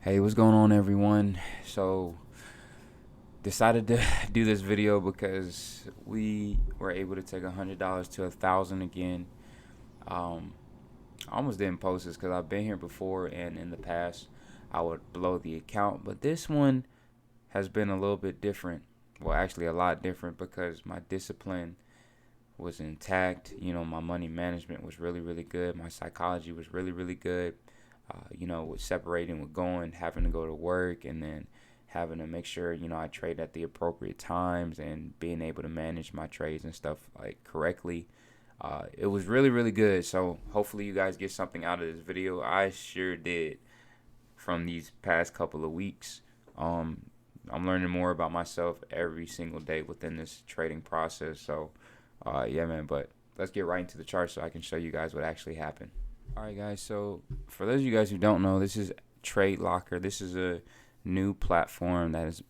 Hey, what's going on, everyone? So, decided to do this video because we were able to take $100 to 1,000 again. Um, I almost didn't post this because I've been here before, and in the past, I would blow the account. But this one has been a little bit different. Well, actually, a lot different because my discipline was intact. My money management was really, really good. My psychology was really, really good. With separating with going, having to go to work, and then having to make sure, I trade at the appropriate times and being able to manage my trades and stuff like correctly. It was really, really good. So hopefully you guys get something out of this video. I sure did from these past couple of weeks. Um, I'm learning more about myself every single day within this trading process. So, yeah, man. But let's get right into the chart so I can show you guys what actually happened. All right, guys. So for those of you guys who don't know, this is Trade Locker. This is a new platform that has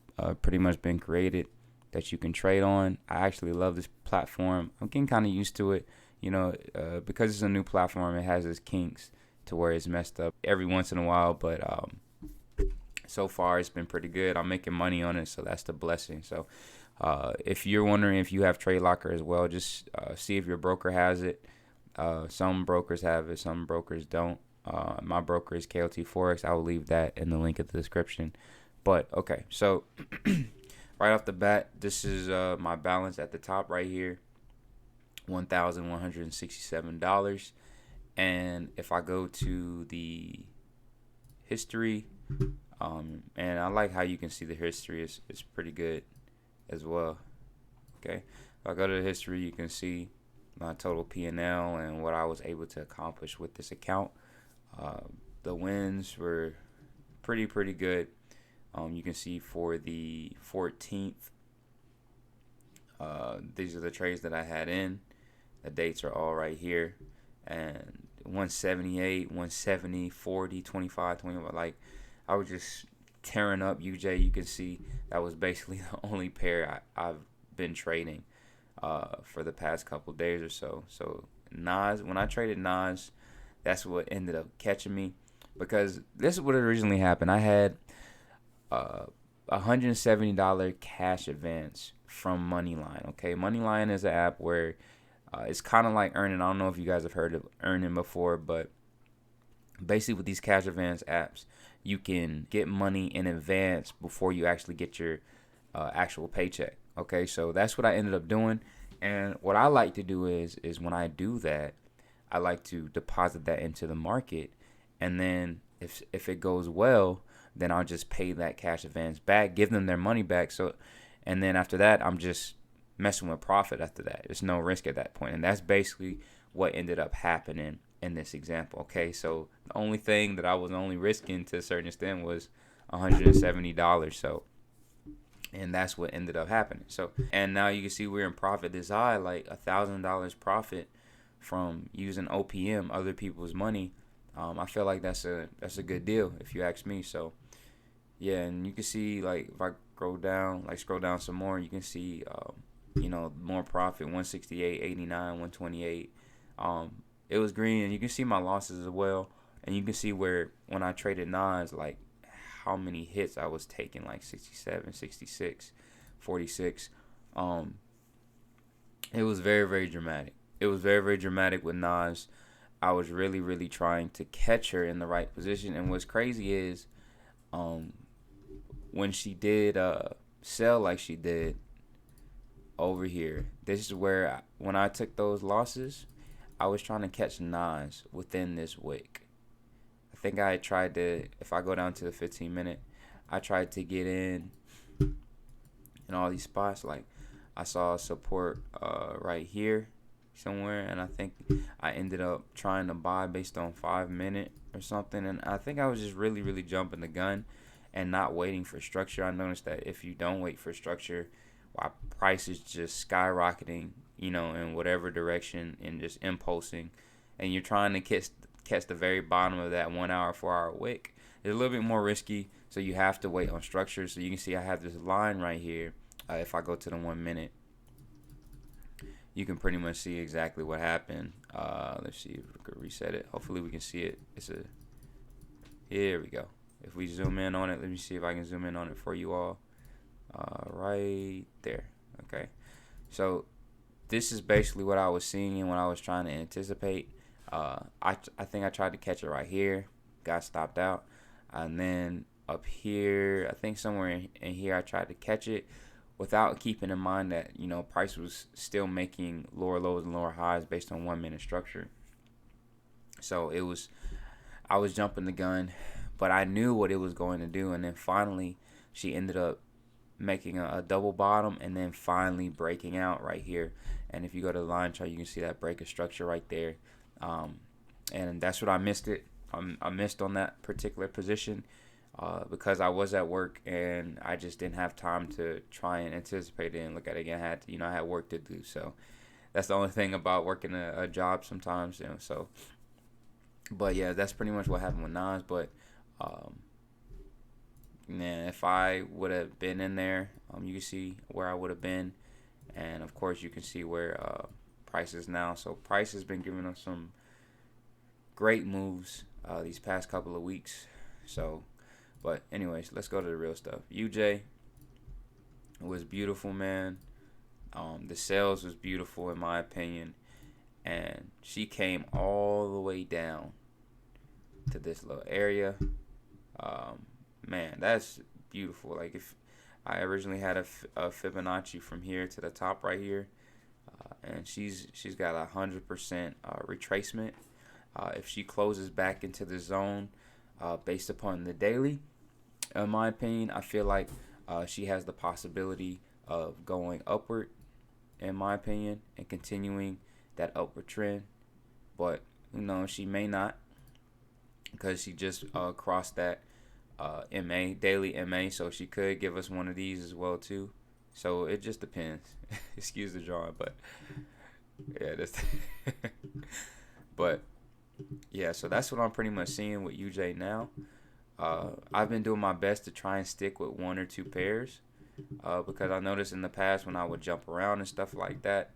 pretty much been created that you can trade on. I actually love this platform. I'm getting kind of used to it. Because it's a new platform, it has its kinks to where it's messed up every once in a while. But so far, it's been pretty good. I'm making money on it, so that's the blessing. So if you're wondering if you have Trade Locker as well, just see if your broker has it. Some brokers have it, some brokers don't. My broker is KLT Forex. I will leave that in the link in the description. But okay, so right off the bat, this is my balance at the top right here, $1,167. And if I go to the history, and I like how you can see the history is pretty good as well. Okay, if I go to the history, you can see my total P&L and what I was able to accomplish with this account. Uh, the wins were pretty good. You can see for the 14th, these are the trades that I had in. The dates are all right here. And 178, 170, 40, 25, 25. Like, I was just tearing up UJ. You can see that was basically the only pair I've been trading for the past couple days or so. So Nas, when I traded Nas, that's what ended up catching me because this is what originally happened. I had $170 cash advance from Moneyline. Okay, Moneyline is an app where it's kind of like earning. I don't know if you guys have heard of earning before, but basically with these cash advance apps, you can get money in advance before you actually get your actual paycheck. Okay, so that's what I ended up doing. And what I like to do is when I do that, I like to deposit that into the market, and then if it goes well, then I'll just pay that cash advance back, give them their money back. So, and then after that, I'm just messing with profit after that. There's no risk at that point, and that's basically what ended up happening in this example. Okay, so the only thing that I was only risking to a certain extent was $170. So, and that's what ended up happening. So, and now you can see we're in profit this high, like $1,000 profit from using OPM, other people's money. I feel like that's a good deal if you ask me. So yeah, and you can see like if I scroll down some more, you can see more profit, 168, 89, 128. It was green, and you can see my losses as well, and you can see where when I traded nines, like how many hits I was taking, like 67, 66, 46. Um, it was very, very dramatic. It was very, very dramatic with Nas. I was really, really trying to catch her in the right position. And what's crazy is, um, when she did sell like she did over here, this is where when I took those losses, I was trying to catch Nas within this wick. I think I tried to, if I go down to the 15-minute, I tried to get in all these spots. Like I saw support right here somewhere, and I think I ended up trying to buy based on 5 minute or something. And I think I was just really, really jumping the gun and not waiting for structure. I noticed that if you don't wait for structure, why price is just skyrocketing, in whatever direction and just impulsing, and you're trying to catch the very bottom of that 1 hour, 4 hour wick. It's a little bit more risky, so you have to wait on structure. So you can see I have this line right here. If I go to the 1 minute, you can pretty much see exactly what happened. Let's see if we could reset it. Hopefully we can see it. Here we go. If we zoom in on it, let me see if I can zoom in on it for you all. Right there. Okay. So this is basically what I was seeing and what I was trying to anticipate. I think I tried to catch it right here, got stopped out, and then up here, I think somewhere in here, I tried to catch it without keeping in mind that price was still making lower lows and lower highs based on 1 minute structure. So I was jumping the gun, but I knew what it was going to do, and then finally she ended up making a double bottom and then finally breaking out right here. And if you go to the line chart, you can see that break of structure right there. And that's what I missed it. I missed on that particular position because I was at work and I just didn't have time to try and anticipate it and look at it again. I had work to do. So that's the only thing about working a job sometimes. So, but yeah, that's pretty much what happened with Nas. But man, if I would have been in there, you can see where I would have been, and of course you can see where Price is now. So Price has been giving us some great moves these past couple of weeks. So, but anyways, let's go to the real stuff. UJ was beautiful, man. The sales was beautiful in my opinion, and she came all the way down to this little area. Man, that's beautiful. Like, if I originally had a Fibonacci from here to the top right here, and she's got 100% retracement. If she closes back into the zone based upon the daily, in my opinion, I feel like she has the possibility of going upward, in my opinion, and continuing that upward trend. But she may not, because she just crossed that MA, daily MA, so she could give us one of these as well too. So it just depends. Excuse the drawing, but yeah, that's but yeah, so that's what I'm pretty much seeing with UJ now. I've been doing my best to try and stick with 1 or 2 pairs because I noticed in the past when I would jump around and stuff like that,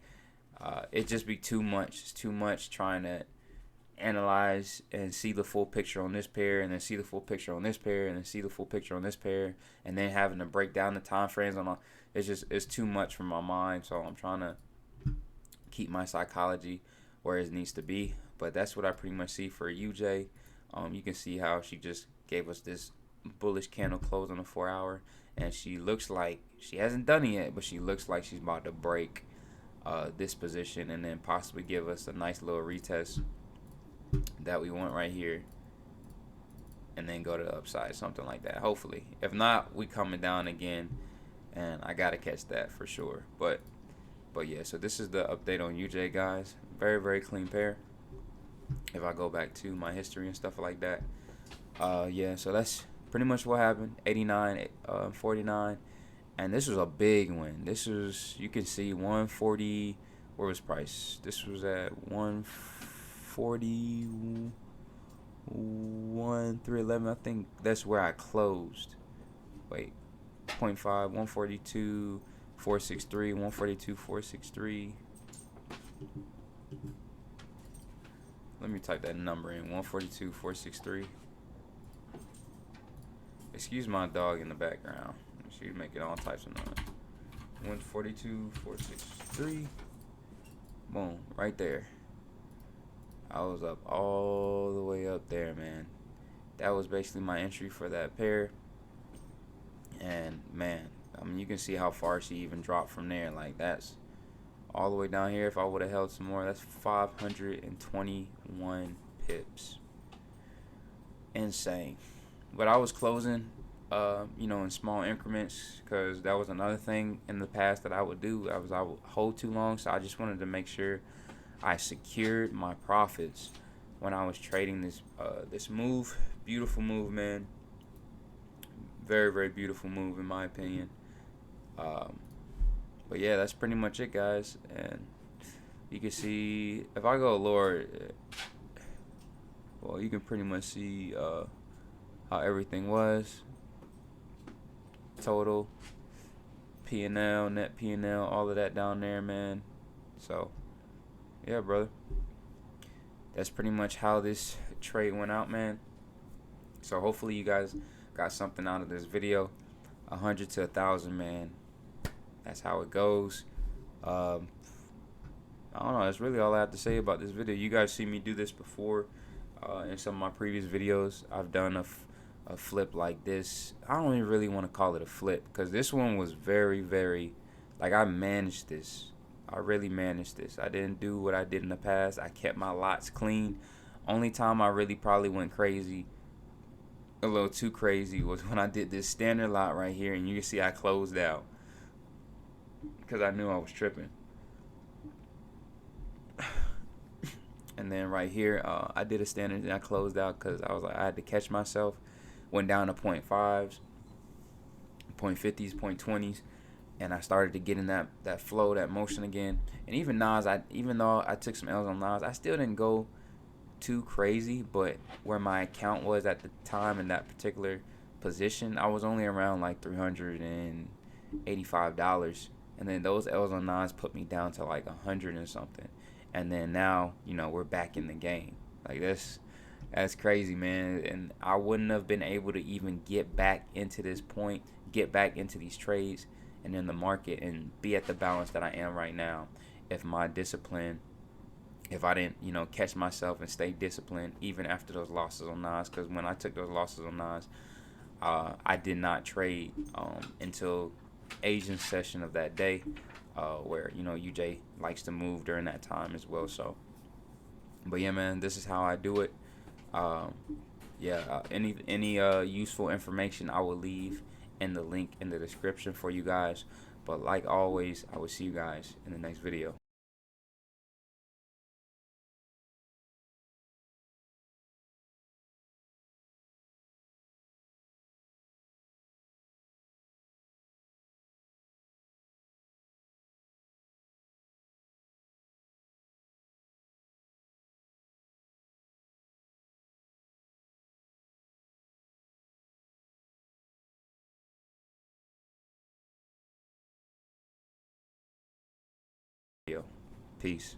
it just be too much. It's too much trying to analyze and see the full picture on this pair, and then see the full picture on this pair, and then see the full picture on this pair, and then having to break down the time frames on all. It's too much for my mind. So I'm trying to keep my psychology where it needs to be. But that's what I pretty much see for UJ. You can see how she just gave us this bullish candle close on the 4-hour, and she looks like she hasn't done it yet, but she looks like she's about to break this position and then possibly give us a nice little retest that we want right here, and then go to the upside, something like that, hopefully. If not, we coming down again, and I gotta catch that for sure. But yeah, so this is the update on UJ, guys. Very, very clean pair. If I go back to my history and stuff like that, yeah, so that's pretty much what happened. 89, 49, and this was a big win. This was, you can see 140. Where was price? This was at 141, 311. I think that's where I closed. Wait, 0.5, 142, 463, 142, 463. Let me type that number in, 142, 463. Excuse my dog in the background. She's making all types of noise. 142, 463. Boom, right there. I was up all the way up there, man. That was basically my entry for that pair. And man, I mean, you can see how far she even dropped from there. Like, that's all the way down here. If I would have held some more, that's 521 pips. Insane. But I was closing, in small increments, because that was another thing in the past that I would do. I would hold too long, so I just wanted to make sure I secured my profits when I was trading this move. Beautiful move, man. Very, very beautiful move in my opinion. But yeah, that's pretty much it, guys. And you can see, if I go lower, well, you can pretty much see how everything was. Total, P&L, net P&L, all of that down there, man. So yeah, brother, that's pretty much how this trade went out, man. So hopefully you guys got something out of this video. 100 to 1,000, man. That's how it goes. Um, I don't know. That's really all I have to say about this video. You guys see me do this before in some of my previous videos. I've done a flip like this. I don't even really want to call it a flip because this one was very, very, like, I managed this. I really managed this. I didn't do what I did in the past. I kept my lots clean. Only time I really probably went crazy, a little too crazy, was when I did this standard lot right here, and you can see I closed out because I knew I was tripping. And then right here, I did a standard and I closed out because I was like, I had to catch myself. Went down to 0.5s, 0.50s, 0.20s, and I started to get in that flow, that motion again. And even Nas, even though I took some L's on Nas, I still didn't go too crazy. But where my account was at the time in that particular position, I was only around like $385, and then those L's on Nas put me down to like 100 and something. And then now, we're back in the game. Like that's crazy, man. And I wouldn't have been able to even get back into this point, get back into these trades and in the market and be at the balance that I am right now if my discipline, if I didn't, catch myself and stay disciplined even after those losses on Nas. Because when I took those losses on Nas, I did not trade until Asian session of that day, where UJ likes to move during that time as well. So, but yeah, man, this is how I do it. Um, yeah, any useful information I will leave in the link in the description for you guys. But like always, I will see you guys in the next video. Peace.